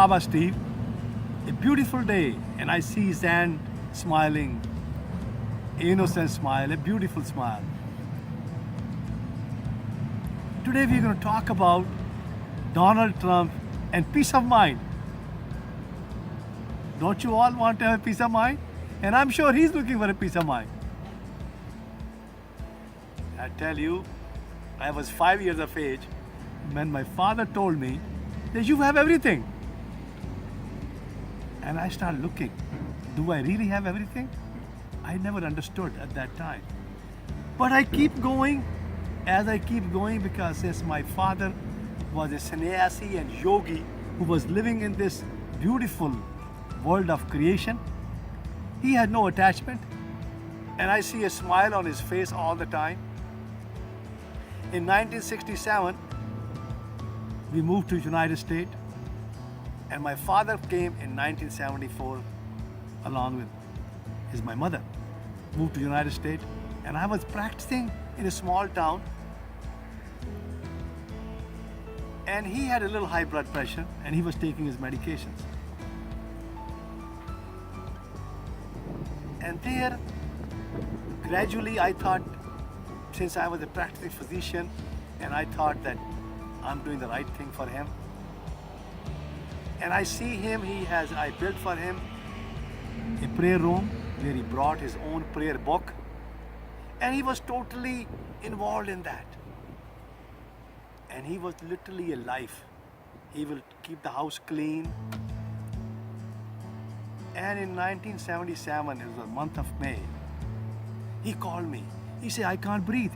Baba Steve, a beautiful day, and I see Zan smiling, innocent smile, a beautiful smile. Today we're going to talk about Donald Trump and peace of mind. Don't you all want to have a peace of mind? And I'm sure he's looking for a peace of mind. I tell you, I was 5 years of age when my father told me that you have everything. And I started looking, do I really have everything? I never understood at that time. But I keep going as I keep going, because since my father was a sannyasi and yogi who was living in this beautiful world of creation, he had no attachment, and I see a smile on his face all the time. In 1967, we moved to United States, and my father came in 1974 along with my mother, moved to United States, and I was practicing in a small town, and he had a little high blood pressure and he was taking his medications. And there, gradually I thought, since I was a practicing physician, and I thought that I'm doing the right thing for him. And I see him, I built for him a prayer room where he brought his own prayer book, and he was totally involved in that. And he was literally a life. He will keep the house clean. And in 1977, it was the month of May, he called me. He said, I can't breathe.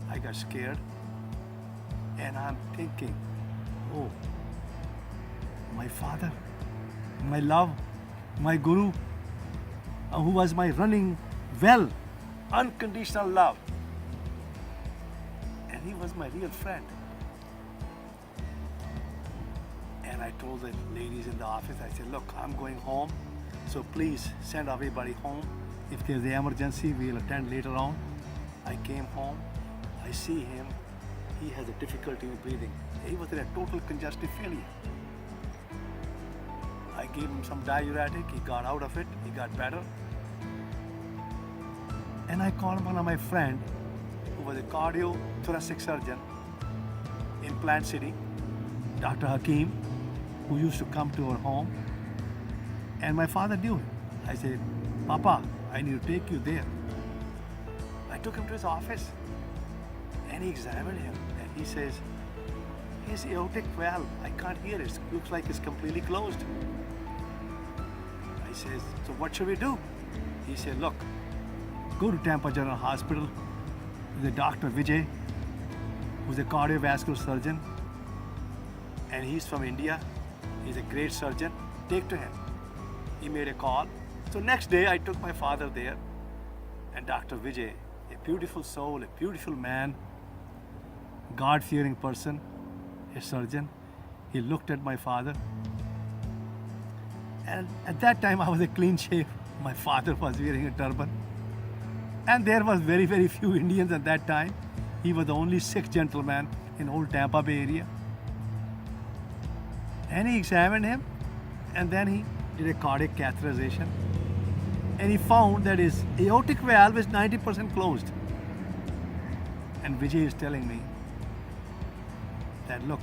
I got scared. And I'm thinking, oh, my father, my love, my guru, who was my running well, unconditional love. And he was my real friend. And I told the ladies in the office, I said, look, I'm going home, so please send everybody home. If there's an emergency, we'll attend later on. I came home, I see him, he has a difficulty in breathing. He was in a total congestive failure. I gave him some diuretic, he got out of it, he got better. And I called one of my friends, who was a cardiothoracic surgeon in Plant City, Dr. Hakim, who used to come to our home. And my father knew him. I said, Papa, I need to take you there. I took him to his office, and he examined him, and he says, his aortic valve, I can't hear it. It looks like it's completely closed. I said, so what should we do? He said, look, go to Tampa General Hospital. There's a Dr. Vijay, who's a cardiovascular surgeon, and he's from India. He's a great surgeon. Take to him. He made a call. So next day I took my father there, and Dr. Vijay, a beautiful soul, a beautiful man, God-fearing person, a surgeon, he looked at my father. And at that time I was a clean shave. My father was wearing a turban. And there was very, very few Indians at that time. He was the only Sikh gentleman in whole Tampa Bay area. And he examined him, and then he did a cardiac catheterization. And he found that his aortic valve is 90% closed. And Vijay is telling me that, look,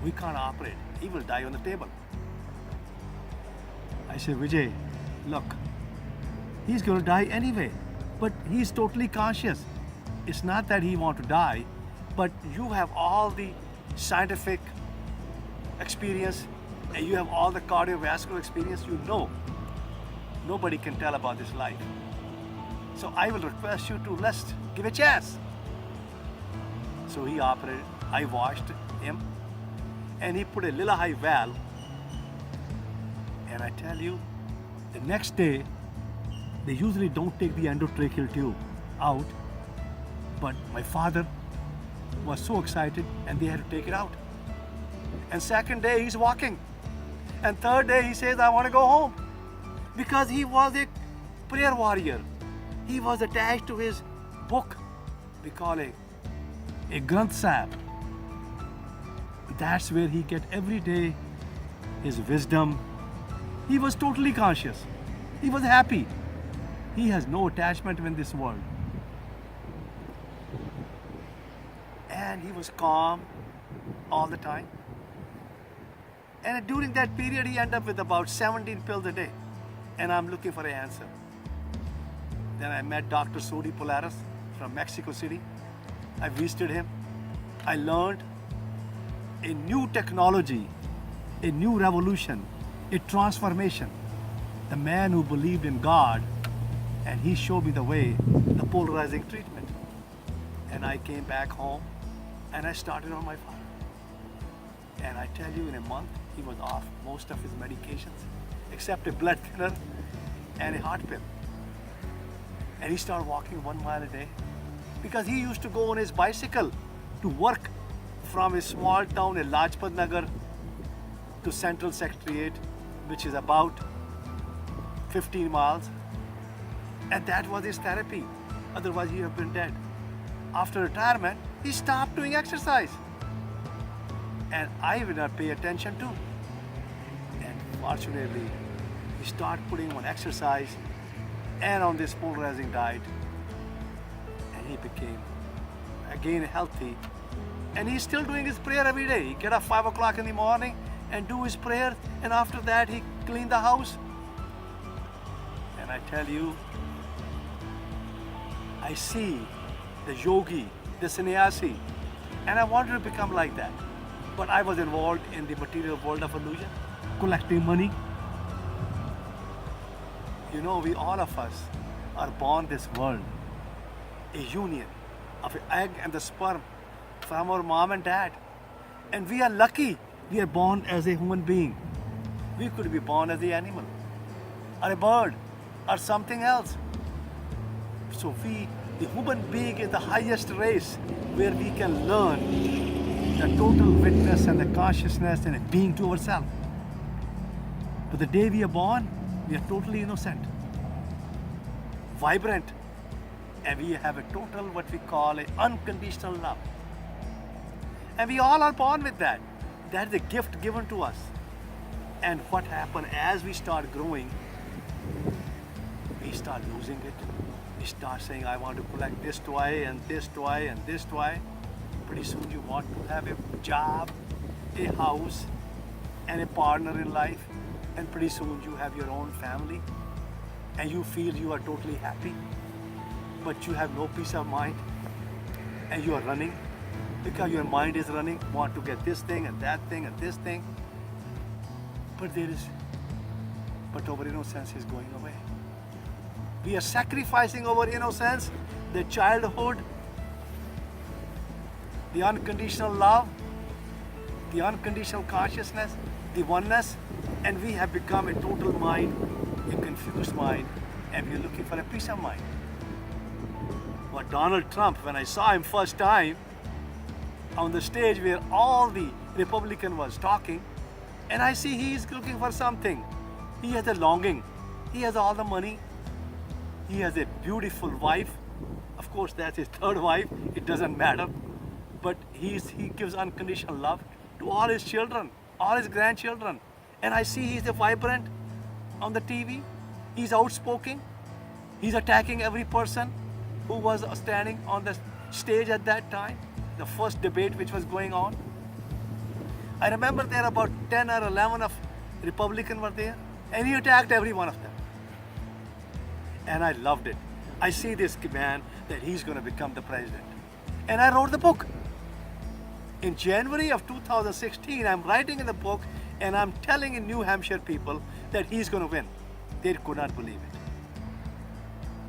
we can't operate. He will die on the table. I said, Vijay, look, he's going to die anyway, but he's totally conscious. It's not that he wants to die, but you have all the scientific experience, and you have all the cardiovascular experience. You know, nobody can tell about this life. So I will request you to let's give a chance. So he operated. I washed him, and he put a little high valve. And I tell you, the next day, they usually don't take the endotracheal tube out, but my father was so excited, and they had to take it out. And second day, he's walking. And third day, he says, I want to go home. Because he was a prayer warrior. He was attached to his book, we call it a Granth Sahib. That's where he get every day his wisdom. He was totally conscious. He was happy. He has no attachment with this world. And he was calm all the time. And during that period, he ended up with about 17 pills a day. And I'm looking for an answer. Then I met Dr. Sodi Polaris from Mexico City. I visited him. I learned a new technology, a new revolution, a transformation. The man who believed in God, and he showed me the way, the polarizing treatment. And I came back home and I started on my father. And I tell you, in a month, he was off most of his medications, except a blood thinner and a heart pill. And he started walking 1 mile a day because he used to go on his bicycle to work from a small town in Lajpat Nagar to Central Secretariat, which is about 15 miles. And that was his therapy. Otherwise, he would have been dead. After retirement, he stopped doing exercise. And I would not pay attention to. And fortunately, he started putting on exercise and on this polarizing diet. And he became again healthy. And he's still doing his prayer every day. He get up 5 o'clock in the morning and do his prayer. And after that, he clean the house. And I tell you, I see the yogi, the sannyasi, and I wanted to become like that. But I was involved in the material world of illusion, collecting money. You know, we all of us are born this world, a union of an egg and the sperm from our mom and dad. And we are lucky we are born as a human being. We could be born as an animal, or a bird, or something else. So the human being is the highest race where we can learn the total witness and the consciousness and a being to ourselves. But the day we are born, we are totally innocent, vibrant, and we have a total, what we call, a unconditional love. And we all are born with that. That is a gift given to us. And what happens as we start growing, we start losing it. We start saying, I want to collect this toy and this toy and this toy. Pretty soon you want to have a job, a house, and a partner in life. And pretty soon you have your own family. And you feel you are totally happy. But you have no peace of mind. And you are running. Because your mind is running, want to get this thing and that thing and this thing. But our innocence is going away. We are sacrificing our innocence, the childhood, the unconditional love, the unconditional consciousness, the oneness, and we have become a total mind, a confused mind, and we are looking for a peace of mind. But Donald Trump, when I saw him first time on the stage where all the Republican was talking, and I see he is looking for something. He has a longing. He has all the money. He has a beautiful wife. Of course, that's his third wife. It doesn't matter. But he gives unconditional love to all his children, all his grandchildren. And I see he's a vibrant on the TV. He's outspoken. He's attacking every person who was standing on the stage at that time, the first debate which was going on. I remember there about 10 or 11 of Republicans were there, and he attacked every one of them. And I loved it. I see this man that he's going to become the president. And I wrote the book. In January of 2016, I'm writing in the book and I'm telling in New Hampshire people that he's going to win. They could not believe it.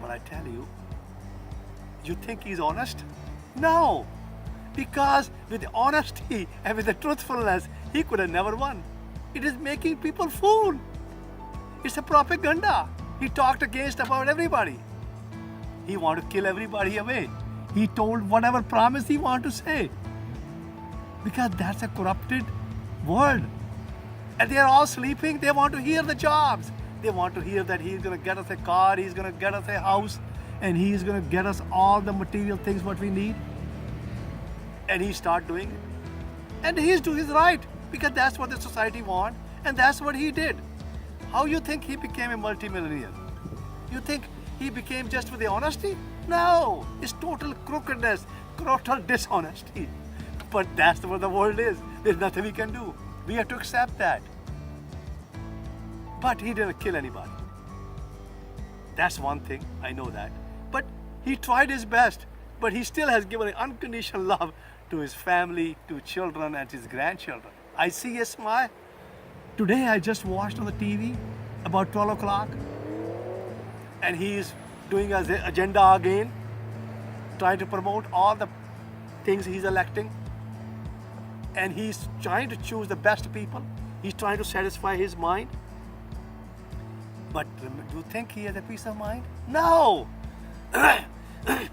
But I tell you, you think he's honest? No. Because with the honesty and with the truthfulness, he could have never won. It is making people fool. It's a propaganda. He talked against about everybody. He wanted to kill everybody away. He told whatever promise he wanted to say. Because that's a corrupted world. And they're all sleeping. They want to hear the jobs. They want to hear that he's going to get us a car, he's going to get us a house, and he's going to get us all the material things what we need. And he start doing it. And he's doing his right, because that's what the society wants. And that's what he did. How you think he became a multimillionaire? You think he became just with the honesty? No, it's total crookedness, total dishonesty. But that's what the world is. There's nothing we can do. We have to accept that. But he didn't kill anybody. That's one thing, I know that. But he tried his best, but he still has given unconditional love to his family, to children and his grandchildren. I see a smile. Today I just watched on the TV about 12 o'clock and he's doing his agenda again, trying to promote all the things he's electing. And he's trying to choose the best people. He's trying to satisfy his mind. But do you think he has a peace of mind? No!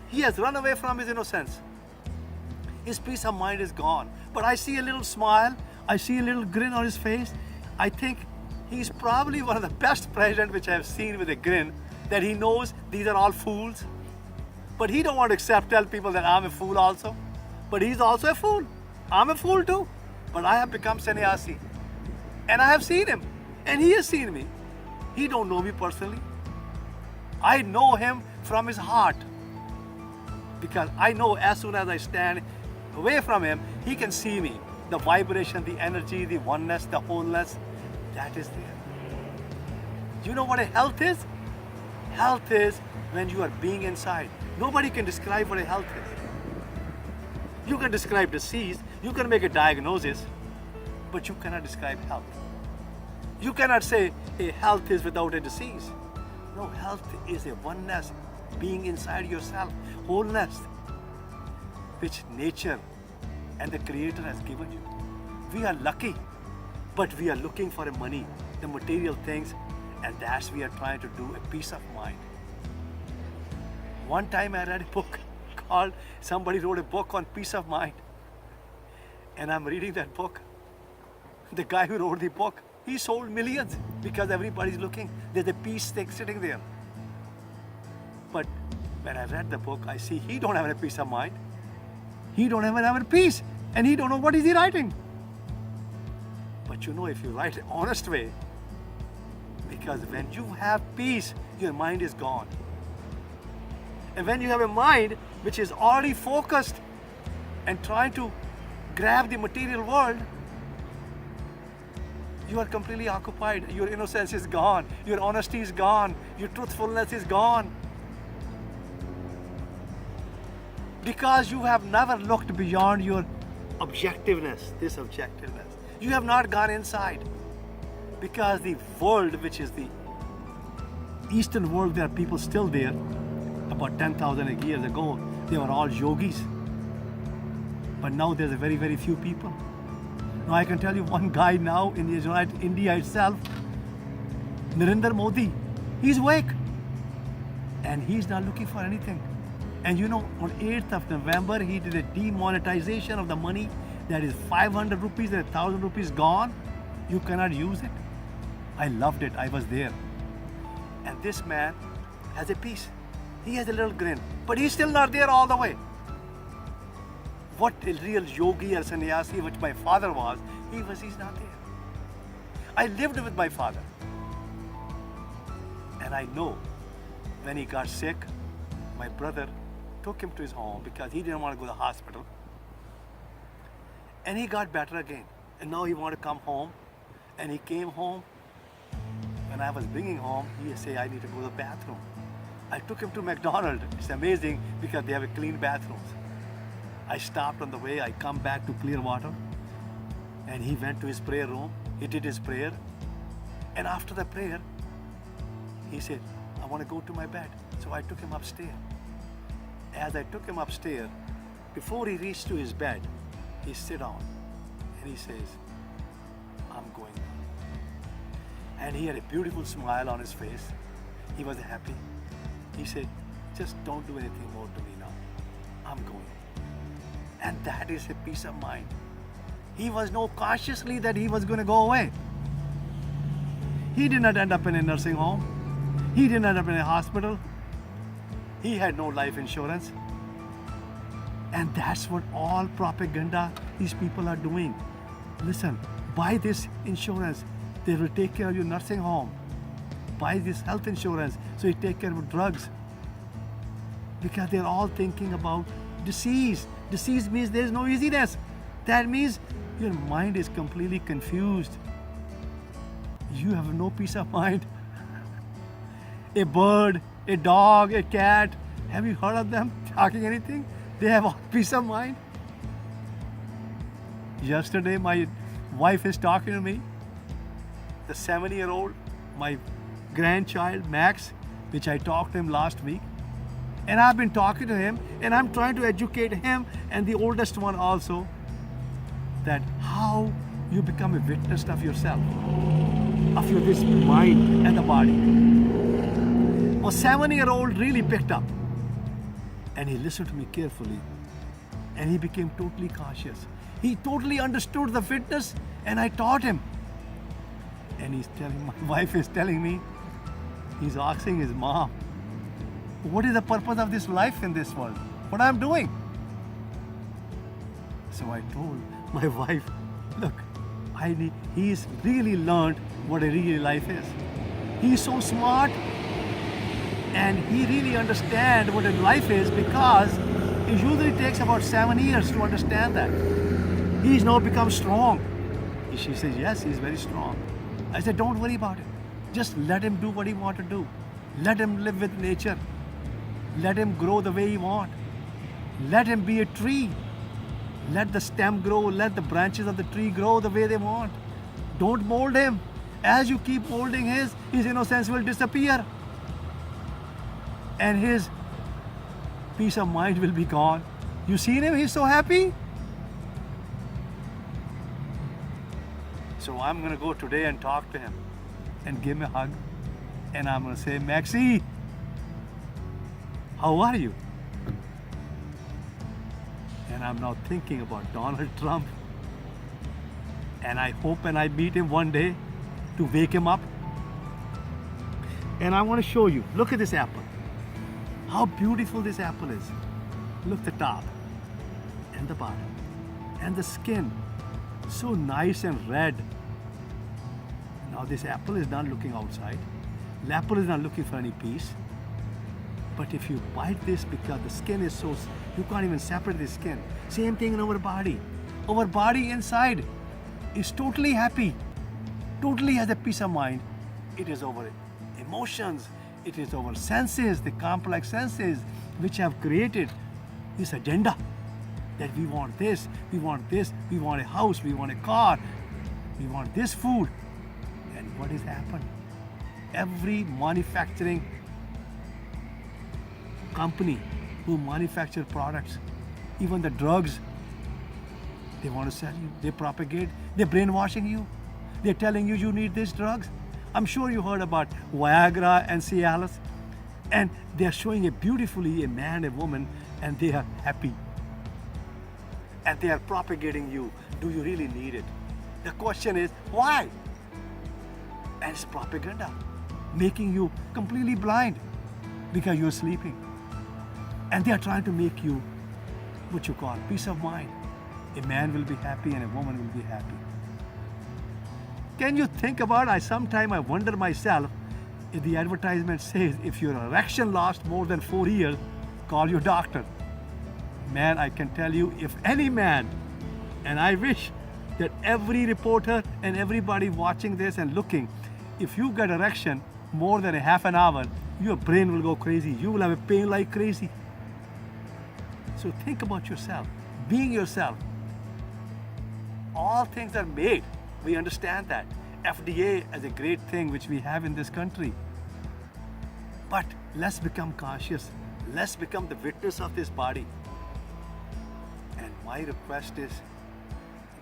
He has run away from his innocence. His peace of mind is gone. But I see a little smile. I see a little grin on his face. I think he's probably one of the best presidents which I have seen with a grin, that he knows these are all fools. But he don't want to tell people that I'm a fool also. But he's also a fool. I'm a fool too. But I have become sannyasi. And I have seen him. And he has seen me. He don't know me personally. I know him from his heart. Because I know as soon as I stand away from him, he can see me. The vibration, the energy, the oneness, the wholeness, that is there. You know what a health is? Health is when you are being inside. Nobody can describe what a health is. You can describe disease, you can make a diagnosis, but you cannot describe health. You cannot say a health is without a disease. No, health is a oneness, being inside yourself, wholeness, which nature and the Creator has given you. We are lucky, but we are looking for money, the material things, and that's we are trying to do a peace of mind. One time I read a book called, somebody wrote a book on peace of mind. And I'm reading that book. The guy who wrote the book, he sold millions because everybody's looking. There's a peace sitting there. But when I read the book, I see he don't have a peace of mind. He don't even have a peace. And he don't know what is he writing. But you know, if you write an honest way, because when you have peace, your mind is gone. And when you have a mind which is already focused and trying to grab the material world, you are completely occupied. Your innocence is gone. Your honesty is gone. Your truthfulness is gone. Because you have never looked beyond your objectiveness, this objectiveness. You have not gone inside. Because the world, which is the Eastern world, there are people still there. About 10,000 years ago, they were all yogis. But now there's a very, very few people. Now I can tell you one guy now in India itself, Narendra Modi, he's awake. And he's not looking for anything. And you know, on 8th of November, he did a demonetization of the money that is 500 rupees and 1,000 rupees gone. You cannot use it. I loved it. I was there. And this man has a peace. He has a little grin. But he's still not there all the way. What a real yogi or sannyasi, which my father was, he's not there. I lived with my father. And I know when he got sick, my brother took him to his home because he didn't want to go to the hospital. And he got better again. And now he wanted to come home. And he came home. When I was bringing home, he said, I need to go to the bathroom. I took him to McDonald's. It's amazing because they have a clean bathrooms. I stopped on the way. I come back to Clearwater. And he went to his prayer room. He did his prayer. And after the prayer, he said, I want to go to my bed. So I took him upstairs. As I took him upstairs, before he reached to his bed, he sit down and he says, I'm going now. And he had a beautiful smile on his face. He was happy. He said, just don't do anything more to me now. I'm going. And that is a peace of mind. He was no consciously that he was going to go away. He did not end up in a nursing home. He didn't end up in a hospital. He had no life insurance. And that's what all propaganda these people are doing. Listen, buy this insurance. They will take care of your nursing home. Buy this health insurance so you take care of drugs. Because they're all thinking about disease. Disease means there's no easiness. That means your mind is completely confused. You have no peace of mind. A bird, a dog, a cat, have you heard of them talking anything? They have all peace of mind. Yesterday, my wife is talking to me. The 7-year-old, my grandchild, Max, which I talked to him last week. And I've been talking to him, and I'm trying to educate him and the oldest one also, that how you become a witness of yourself, of your this mind and the body. Well, 7-year-old really picked up, and he listened to me carefully, and he became totally cautious. He totally understood the fitness, and I taught him. And he's telling, my wife is telling me, he's asking his mom, what is the purpose of this life in this world? What I'm doing? So I told my wife, look, he's really learned what a real life is. He's so smart, and he really understands what a life is, because it usually takes about 7 years to understand that. He's now become strong. She says, yes, he's very strong. I said, don't worry about it. Just let him do what he wants to do. Let him live with nature. Let him grow the way he wants. Let him be a tree. Let the stem grow. Let the branches of the tree grow the way they want. Don't mold him. As you keep molding his innocence will disappear. And his peace of mind will be gone. You seen him? He's so happy. So I'm going to go today and talk to him and give him a hug. And I'm going to say, Maxie, how are you? And I'm now thinking about Donald Trump. And I hope and I meet him one day to wake him up. And I want to show you, look at this apple. How beautiful this apple is. Look at the top and the bottom and the skin. So nice and red. Now this apple is not looking outside. The apple is not looking for any peace. But if you bite this, because the skin is so, you can't even separate the skin. Same thing in our body. Our body inside is totally happy. Totally has a peace of mind. It is our emotions. It is our senses, the complex senses, which have created this agenda that we want this, we want this, we want a house, we want a car, we want this food. And what has happened? Every manufacturing company who manufacture products, even the drugs, they want to sell you, they propagate, they're brainwashing you, they're telling you you need these drugs. I'm sure you heard about Viagra and Cialis, and they're showing it beautifully, a man, a woman, and they are happy. And they are propagating you. Do you really need it? The question is, why? And it's propaganda, making you completely blind because you're sleeping. And they are trying to make you what you call peace of mind. A man will be happy and a woman will be happy. Can you think about it? Sometimes I wonder myself, if the advertisement says if your erection lasts more than 4 years, call your doctor. Man, I can tell you, if any man, and I wish that every reporter and everybody watching this and looking, if you get erection more than a half an hour, your brain will go crazy. You will have a pain like crazy. So think about yourself, being yourself. All things are made. We understand that. FDA is a great thing which we have in this country. But let's become conscious. Let's become the witness of this body. And my request is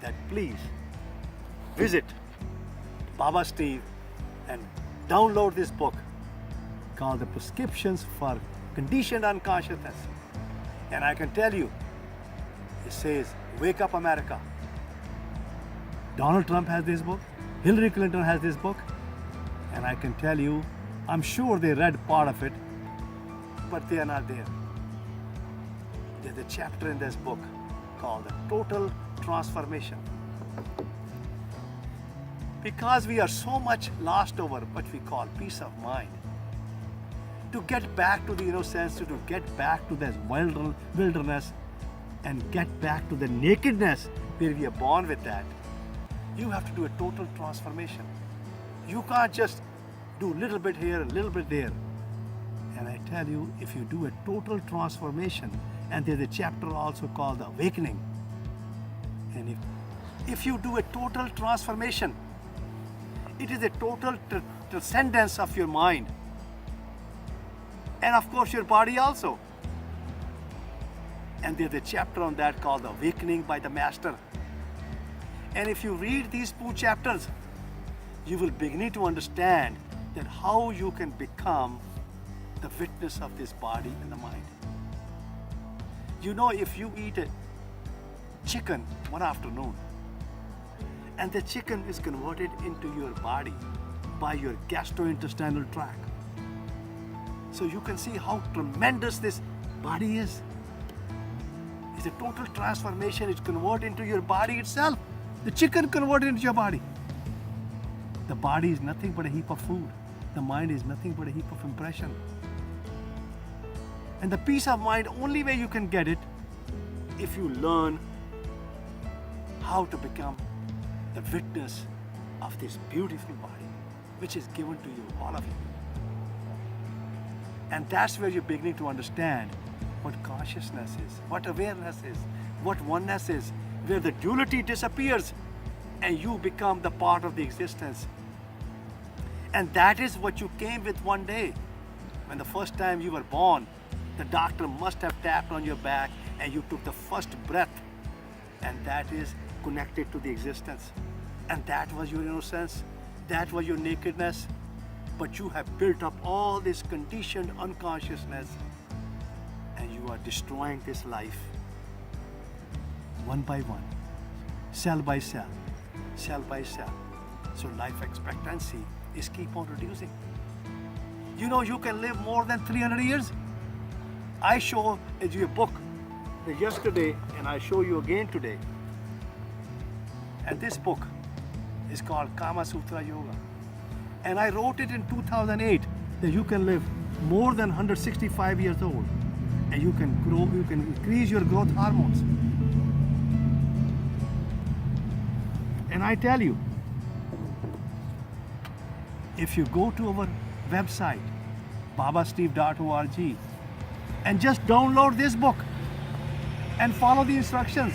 that please visit Baba Steve and download this book called The Prescriptions for Conditioned Unconsciousness. And I can tell you, it says, Wake Up America. Donald Trump has this book, Hillary Clinton has this book, and I can tell you, I'm sure they read part of it, but they are not there. There's a chapter in this book called The Total Transformation. Because we are so much lost over what we call peace of mind. To get back to the innocence, to get back to this wilderness and get back to the nakedness where we are born with that, you have to do a total transformation. You can't just do a little bit here, a little bit there. And I tell you, if you do a total transformation, and there's a chapter also called the awakening, and if you do a total transformation, it is a total transcendence of your mind. And of course your body also. And there's a chapter on that called the awakening by the master. And if you read these 2 chapters, you will begin to understand that how you can become the witness of this body and the mind. You know, if you eat a chicken one afternoon, and the chicken is converted into your body by your gastrointestinal tract, so you can see how tremendous this body is. It's a total transformation. It's converted into your body itself. The chicken converted into your body. The body is nothing but a heap of food. The mind is nothing but a heap of impression. And the peace of mind, only way you can get it, if you learn how to become the witness of this beautiful body, which is given to you, all of you. And that's where you're beginning to understand what consciousness is, what awareness is, what oneness is, where the duality disappears and you become the part of the existence. And that is what you came with one day. When the first time you were born, the doctor must have tapped on your back and you took the first breath, and that is connected to the existence. And that was your innocence, that was your nakedness. But you have built up all this conditioned unconsciousness, and you are destroying this life one by one, cell by cell, cell by cell. So life expectancy is keep on reducing. You know, you can live more than 300 years. I showed you a book yesterday, and I show you again today. And this book is called Kama Sutra Yoga. And I wrote it in 2008 that you can live more than 165 years old, and you can grow, you can increase your growth hormones. And I tell you, if you go to our website, babasteve.org, and just download this book and follow the instructions,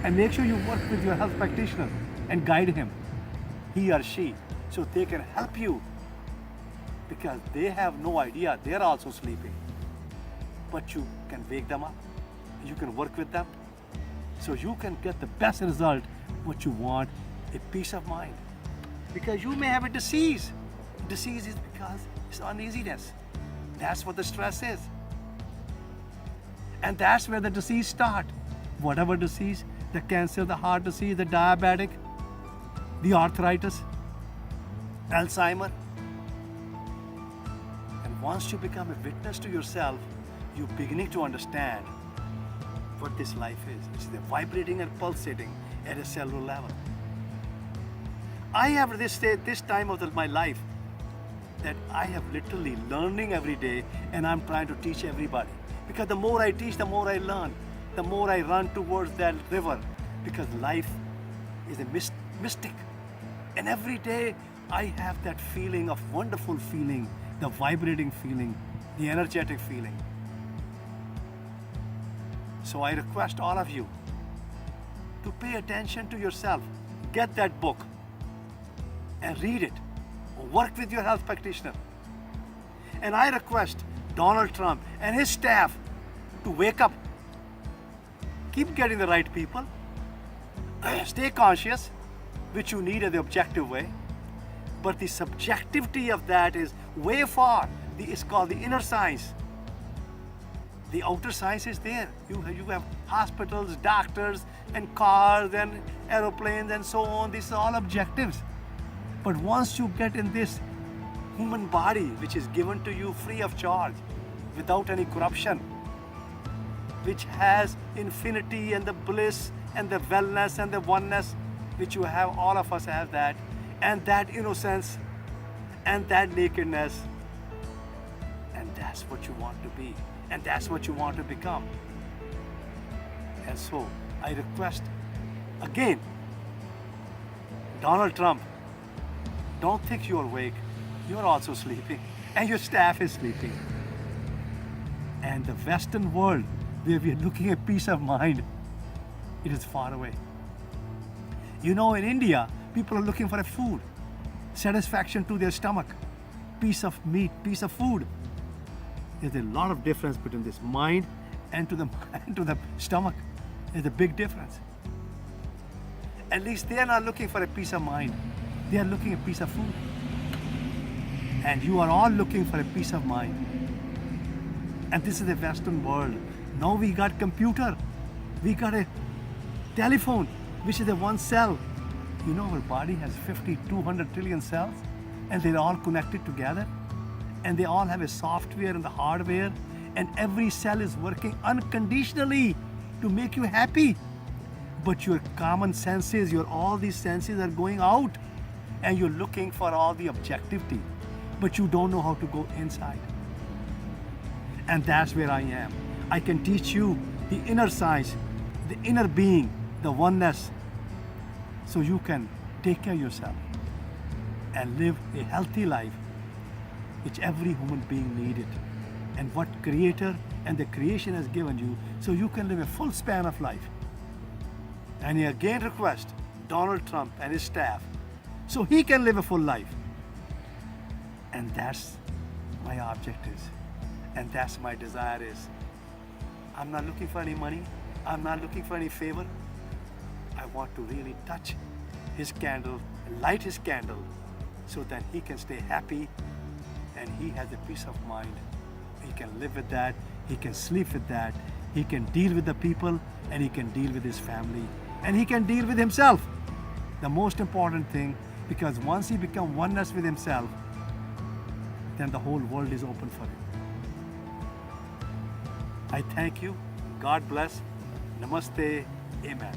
and make sure you work with your health practitioner and guide him, he or she, so they can help you, because they have no idea, they're also sleeping. But you can wake them up, you can work with them, so you can get the best result, what you want, a peace of mind. Because you may have a disease. Disease is because it's uneasiness. That's what the stress is. And that's where the disease starts. Whatever disease, the cancer, the heart disease, the diabetic, the arthritis, Alzheimer. And once you become a witness to yourself, you're beginning to understand what this life is. It's vibrating and pulsating at a cellular level. I have this time of my life that I have literally learning every day, and I'm trying to teach everybody. Because the more I teach, the more I learn. The more I run towards that river, because life is a mystic. And every day I have that feeling of wonderful feeling, the vibrating feeling, the energetic feeling. So I request all of you to pay attention to yourself. Get that book and read it. Work with your health practitioner. And I request Donald Trump and his staff to wake up. Keep getting the right people. Stay conscious, which you need in the objective way. But the subjectivity of that is way far. It's called the inner science. The outer science is there. You have hospitals, doctors, and cars, and aeroplanes, and so on. These are all objectives. But once you get in this human body, which is given to you free of charge, without any corruption, which has infinity and the bliss and the wellness and the oneness, which you have, all of us have that, and that innocence and that nakedness. And that's what you want to be, and that's what you want to become. And so I request again, Donald Trump, don't think you're awake. You're also sleeping, and your staff is sleeping. And the Western world, where we're looking at peace of mind, it is far away. You know, in India, people are looking for a food, satisfaction to their stomach, piece of meat, piece of food. There's a lot of difference between this mind and to the stomach. There's a big difference. At least they are not looking for a piece of mind. They are looking at a piece of food. And you are all looking for a peace of mind. And this is the Western world. Now we got computer. We got a telephone, which is a one cell. You know, our body has 200 trillion cells, and they're all connected together. And they all have a software and the hardware, and every cell is working unconditionally to make you happy. But your common senses, all these senses are going out, and you're looking for all the objectivity, but you don't know how to go inside. And that's where I am. I can teach you the inner science, the inner being, the oneness, so you can take care of yourself and live a healthy life, which every human being needed, and what Creator and the creation has given you, so you can live a full span of life. And I again request Donald Trump and his staff, so he can live a full life. And that's my object is, and that's my desire is. I'm not looking for any money. I'm not looking for any favor. I want to really touch his candle, light his candle, so that he can stay happy and he has a peace of mind. He can live with that. He can sleep with that. He can deal with the people, and he can deal with his family, and he can deal with himself. The most important thing, because once he becomes oneness with himself, then the whole world is open for him. I thank you. God bless. Namaste. Amen.